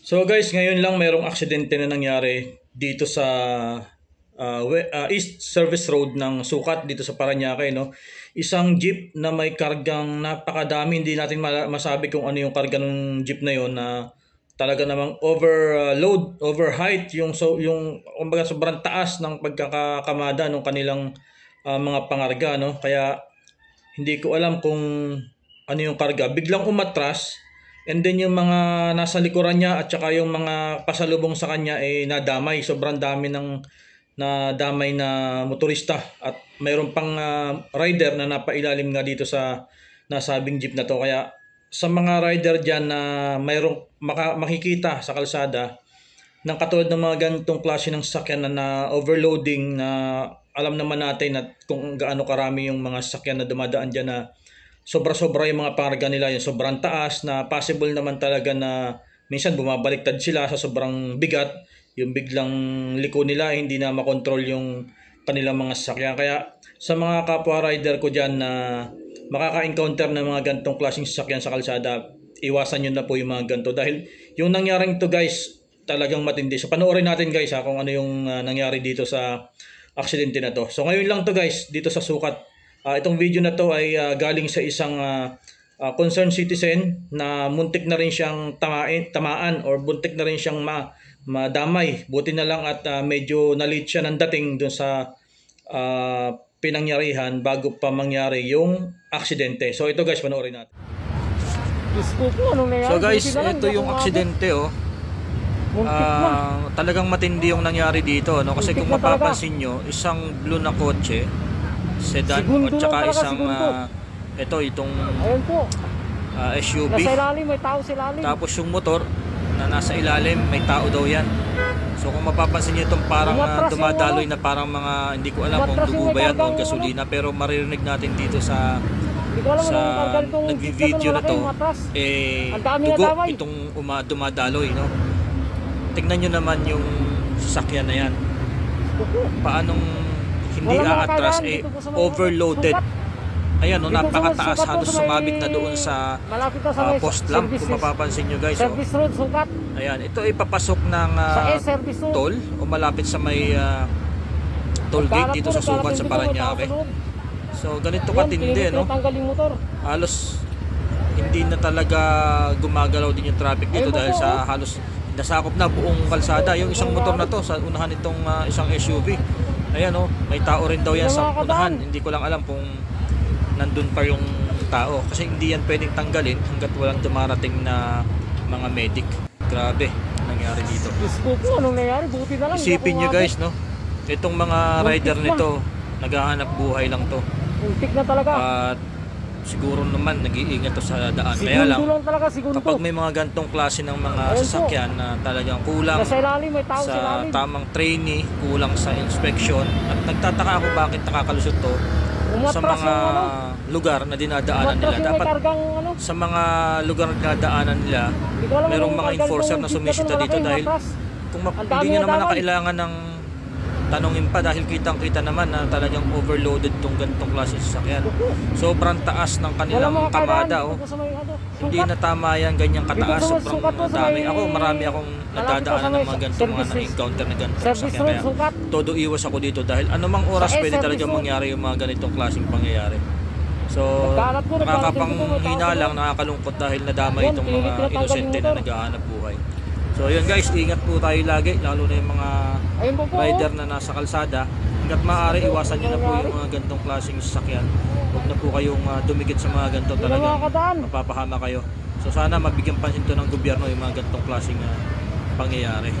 So guys, ngayon lang mayroong aksidente na nangyari dito sa East Service Road ng Sukat dito sa Parañaque, no. Isang jeep na may kargang napakadami, hindi natin masabi kung ano yung karga ng jeep na yon, na talaga namang overload, overheight yung kumbaga sobrang taas ng pagkakakamada ng kanilang mga pangarga, no. Kaya hindi ko alam kung ano yung karga. Biglang umatras. And then yung mga nasa likuran niya at saka yung mga pasalubong sa kanya nadamay. Sobrang dami ng nadamay na motorista at mayroon pang rider na napailalim nga dito sa nasabing jeep na to. Kaya sa mga rider dyan na mayroong makikita sa kalsada ng katulad ng mga ganitong klase ng sasakyan na overloading, na alam naman natin at kung gaano karami yung mga sasakyan na dumadaan dyan na sobra-sobra yung mga pangarga nila, yung sobrang taas na possible naman talaga na minsan bumabaliktad sila sa sobrang bigat, yung biglang liko nila hindi na makontrol yung kanilang mga sasakyan. Kaya sa mga kapwa rider ko dyan na makaka-encounter ng mga ganitong klaseng sasakyan sa kalsada, iwasan nyo na po yung mga ganito dahil yung nangyaring to guys talagang matindi. So panoorin natin guys kung ano yung nangyari dito sa aksidente na to. So ngayon lang to guys dito sa Sukat. Itong video na to ay galing sa isang concerned citizen na muntik na rin siyang tamaan or buntik na rin siyang madamay. Buti na lang at medyo na-late siya ng dating dun sa pinangyarihan bago pa mangyari yung aksidente. So ito guys, panoorin natin. So guys, ito yung aksidente oh. Talagang matindi yung nangyari dito, no? Kasi kung mapapansin nyo, isang blue na kotse, sedan at saka isang itong SUV. Nasa ilalim, may tao sa ilalim. Tapos yung motor na nasa ilalim, may tao daw yan. So kung mapapansin niyo itong parang dumadaloy na parang mga, hindi ko alam kung dugo ba yan o gasolina, pero maririnig natin dito sa nagvi-video na to dugo itong dumadaloy, no? Tingnan nyo naman yung sasakyan na yan, paanong hindi aatras, overloaded. Ayan, no, napakataas, halos sumabit na doon sa post lamp kung mapapansin nyo guys. Ayan, ito ay papasok ng toll o malapit sa may toll gate dito sa Sukat sa Parañaque. So ganito katindi, no? Halos hindi na talaga gumagalaw din yung traffic dito dahil sa halos nasakop na buong kalsada. Yung isang motor na to sa unahan itong isang SUV. Ayan oh, may tao rin daw yan sa unahan. Hindi ko lang alam kung nandun pa yung tao. Kasi hindi yan pwedeng tanggalin hanggat walang dumarating na mga medic. Grabe, nangyari dito. Isipin nyo guys, no? Itong mga rider nito, naghahanap buhay lang to. Muntik na talaga. At siguro naman nag-iingat to sa daan. Kaya lang, kapag may mga gantong klase ng mga sasakyan na talagang kulang sa tamang training, kulang sa inspection, at nagtataka ako bakit nakakalusot to sa mga lugar na dinadaanan nila. Dapat sa mga lugar na dinadaanan nila, merong mga enforcer na sumisita dito dahil kung hindi nyo naman nakailangan ng tanungin pa dahil kitang-kita naman na talagang overloaded tong ganitong klase sasakyan. Sobrang taas ng kanilang kamada oh. Hindi na tama yan, ganyang kataas, sobrang dami. Ako, marami akong nadadaanan ng mga ganitong mga na-encounter na ganitong sasakyan. Kaya todo iwas ako dito dahil anumang oras pwede talagang mangyari yung mga ganitong klaseng pangyayari. So, nakakapanghina lang, nakakalungkot dahil nadama itong mga inosente na naghahanap buhay. So yun guys, ingat po tayo lagi, lalo na yung mga rider na nasa kalsada. Hanggat maaari, iwasan nyo na po yung mga gantong klaseng sasakyan. Huwag na po kayong dumikit sa mga ganito, talagang mapapahama kayo. So sana mabigyan pansin to ng gobyerno yung mga gantong klaseng pangyayari.